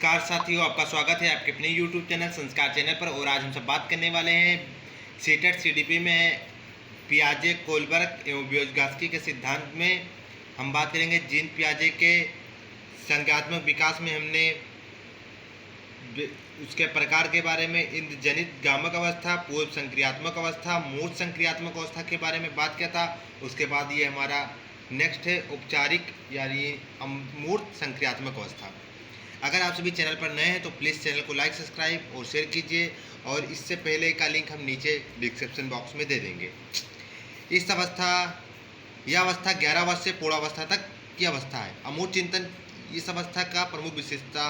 नमस्कार साथियों, आपका स्वागत है आपके अपने YouTube चैनल संस्कार चैनल पर। और आज हम सब बात करने वाले हैं सीटेट सीडीपी में पियाजे कोलबर्ग एवं व्योजगास्की के सिद्धांत में। हम बात करेंगे जीन पियाजे के संज्ञात्मक विकास में। हमने उसके प्रकार के बारे में, इंद्रजनित गामक अवस्था, पूर्व संक्रियात्मक अवस्था, मूर्त संक्रियात्मक अवस्था के बारे में बात किया था। उसके बाद ये हमारा नेक्स्ट है औपचारिक यानी अमूर्त संक्रियात्मक अवस्था। अगर आप सभी चैनल पर नए हैं तो प्लीज़ चैनल को लाइक, सब्सक्राइब और शेयर कीजिए, और इससे पहले का लिंक हम नीचे डिस्क्रिप्शन बॉक्स में दे देंगे। इस अवस्था, यह अवस्था 11 वर्ष से पूर्णावस्था तक की अवस्था है। अमूर्त चिंतन इस अवस्था का प्रमुख विशेषता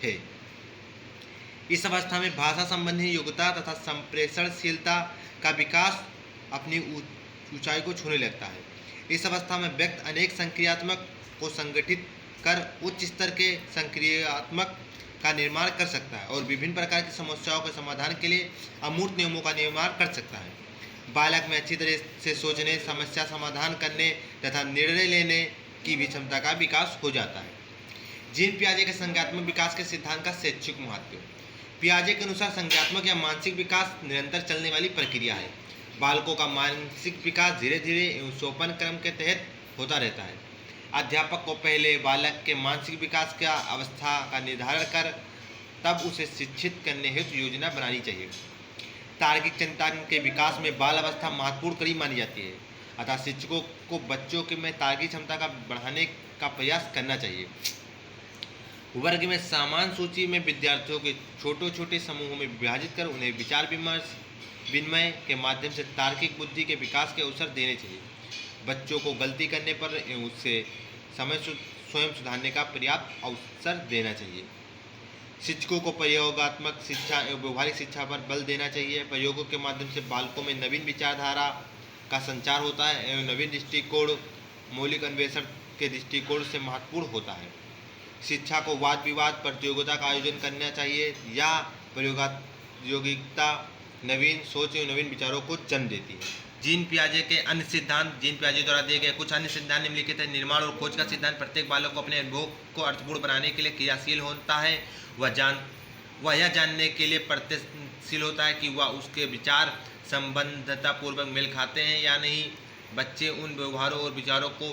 है। इस अवस्था में भाषा संबंधी योग्यता तथा संप्रेषणशीलता का विकास अपनी ऊंचाई को छूने लगता है। इस अवस्था में व्यक्ति अनेक संक्रियात्मक को संगठित कर उच्च स्तर के संक्रियात्मक का निर्माण कर सकता है और विभिन्न प्रकार की समस्याओं के समाधान के लिए अमूर्त नियमों का निर्माण कर सकता है। बालक में अच्छी तरह से सोचने, समस्या समाधान करने तथा निर्णय लेने की भी क्षमता का विकास हो जाता है। जीन पियाजे के संज्ञात्मक विकास के सिद्धांत का शैक्षिक महत्व। पियाजे के अनुसार संज्ञात्मक या मानसिक विकास निरंतर चलने वाली प्रक्रिया है। बालकों का मानसिक विकास धीरे धीरे एवं सोपान क्रम के तहत होता रहता है। अध्यापक को पहले बालक के मानसिक विकास का अवस्था का निर्धारण कर तब उसे शिक्षित करने हेतु योजना बनानी चाहिए। तार्किक चिंता के विकास में बाल अवस्था महत्वपूर्ण कड़ी मानी जाती है, अतः शिक्षकों को बच्चों के में तार्किक क्षमता का बढ़ाने का प्रयास करना चाहिए। वर्ग में समान सूची में विद्यार्थियों के छोटे छोटे समूहों में विभाजित कर उन्हें विचार विनिमय के माध्यम से तार्किक बुद्धि के विकास के अवसर देने चाहिए। बच्चों को गलती करने पर एवं उससे स्वयं सुधारने का पर्याप्त अवसर देना चाहिए। शिक्षकों को प्रयोगात्मक शिक्षा एवं व्यवहारिक शिक्षा पर बल देना चाहिए। प्रयोगों के माध्यम से बालकों में नवीन विचारधारा का संचार होता है एवं नवीन दृष्टिकोण मौलिक अन्वेषण के दृष्टिकोण से महत्वपूर्ण होता है। शिक्षा को वाद विवाद प्रतियोगिता का आयोजन करना चाहिए या प्रयोगिकता नवीन सोच एवं नवीन विचारों को जन्म देती है। जीन पियाजे के अन्य सिद्धांत। जीन पियाजे द्वारा दिए गए कुछ अन्य सिद्धांत निम्नलिखित है। निर्माण और खोज का सिद्धांत। प्रत्येक बालक को अपने अनुभव को अर्थपूर्ण बनाने के लिए क्रियाशील होता है। वह यह जानने के लिए प्रयत्नशील होता है कि वह उसके विचार संबद्धतापूर्वक मेल खाते हैं या नहीं। बच्चे उन व्यवहारों और विचारों को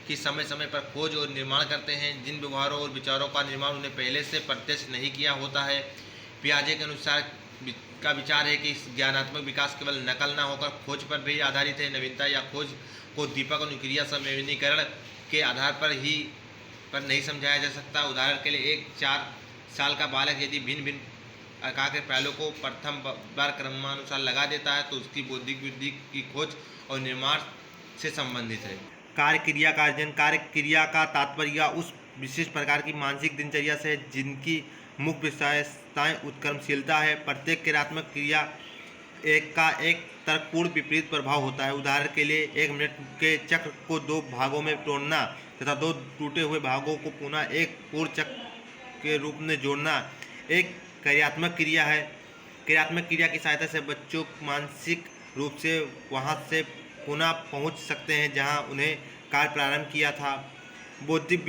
कि समय समय पर खोज और निर्माण करते हैं जिन व्यवहारों और विचारों का निर्माण उन्हें पहले से प्रत्यक्ष नहीं किया होता है। पियाजे के अनुसार का विचार है कि ज्ञानात्मक विकास केवल नकल न होकर खोज पर भी आधारित है। नवीनता या खोज को दीपक और क्रिया समन्वयीकरण के आधार पर नहीं समझाया जा सकता। उदाहरण के लिए एक 4 साल का बालक यदि भिन्न भिन्न आकार के पहलुओं को प्रथम बार क्रमानुसार लगा देता है तो उसकी बौद्धिक वृद्धि की खोज और निर्माण से संबंधित है। कार्य क्रिया का अर्जन। कार्य क्रिया का तात्पर्य उस विशिष्ट प्रकार की मानसिक दिनचर्या से जिनकी मुख्य विशेषताएं उत्क्रमशीलता है। प्रत्येक क्रियात्मक क्रिया का एक तर्कपूर्ण विपरीत प्रभाव होता है। उदाहरण के लिए 1 मिनट के चक्र को 2 भागों में तोड़ना तथा 2 टूटे हुए भागों को पुनः एक पूर्ण चक्र के रूप में जोड़ना एक क्रियात्मक क्रिया है। क्रियात्मक क्रिया की सहायता से बच्चों मानसिक रूप से वहां से पुनः पहुंच सकते हैं जहां उन्हें कार्य प्रारंभ किया था। बौद्धिक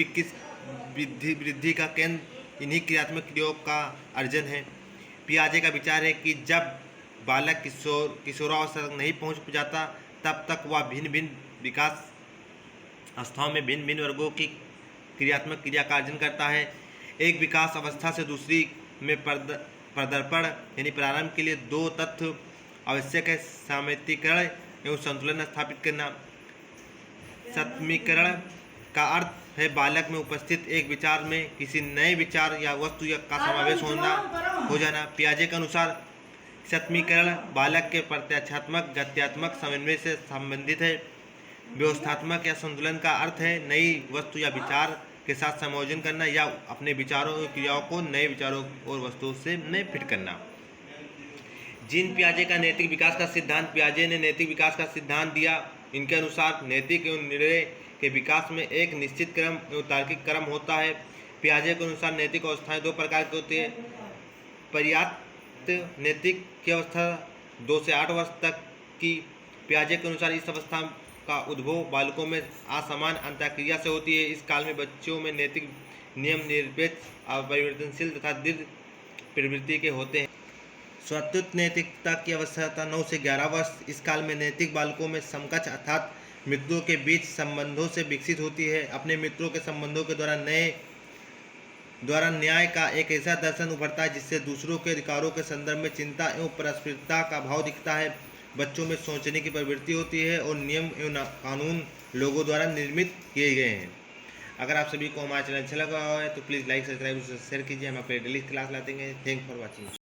वृद्धि का केंद्र इन्हीं क्रियात्मक क्रियाओं का अर्जन है। पियाजे का विचार है कि जब बालक किशोरावस्था तक नहीं पहुंच जाता तब तक वह भिन्न भिन्न विकास अवस्थाओं में भिन्न भिन्न वर्गों की क्रियात्मक क्रिया का अर्जन करता है। एक विकास अवस्था से दूसरी में पदार्पण यानी प्रारंभ के लिए 2 तत्व आवश्यक है। सामयिकीकरण एवं संतुलन स्थापित करना। समीकरण का अर्थ है बालक में उपस्थित एक विचार में किसी नए विचार या वस्तु का समावेश हो जाना। पियाजे के अनुसार समीकरण बालक के प्रत्यात्मक गत्यात्मक समन्वय से संबंधित है। व्यवस्थात्मक या संतुलन का अर्थ है नई वस्तु या विचार के साथ संयोजन करना या अपने विचारों और क्रियाओं को नए विचारों और वस्तुओं से में फिट करना। जीन पियाजे का नैतिक विकास का सिद्धांत। पियाजे ने नैतिक विकास का सिद्धांत दिया। इनके अनुसार नैतिक एवं निर्णय के विकास में एक निश्चित क्रम एवं तार्किक क्रम होता है। पियाजे के अनुसार नैतिक अवस्थाएं 2 प्रकार की होती है। पर्याप्त नैतिक की अवस्था 2 से 8 वर्ष तक की। पियाजे के अनुसार इस अवस्था का उद्भव बालकों में असमान अंतःक्रिया से होती है। इस काल में बच्चों में नैतिक नियम निरपेक्ष, अपरिवर्तनशील तथा दृढ़ प्रवृत्ति के होते हैं। स्वतंत्र नैतिकता की अवस्था 9 से 11 वर्ष। इस काल में नैतिक बालकों में समकक्ष अर्थात मित्रों के बीच संबंधों से विकसित होती है। अपने मित्रों के संबंधों के द्वारा न्याय का एक ऐसा दर्शन उभरता है जिससे दूसरों के अधिकारों के संदर्भ में चिंता एवं परस्परता का भाव दिखता है। बच्चों में सोचने की प्रवृत्ति होती है और नियम एवं कानून लोगों द्वारा निर्मित किए गए हैं। अगर आप सभी को हमारा चैनल अच्छा लगा है तो प्लीज़ लाइक, सब्सक्राइब, शेयर कीजिए। हम अपने डेली क्लास लाते हैं। Thank for watching.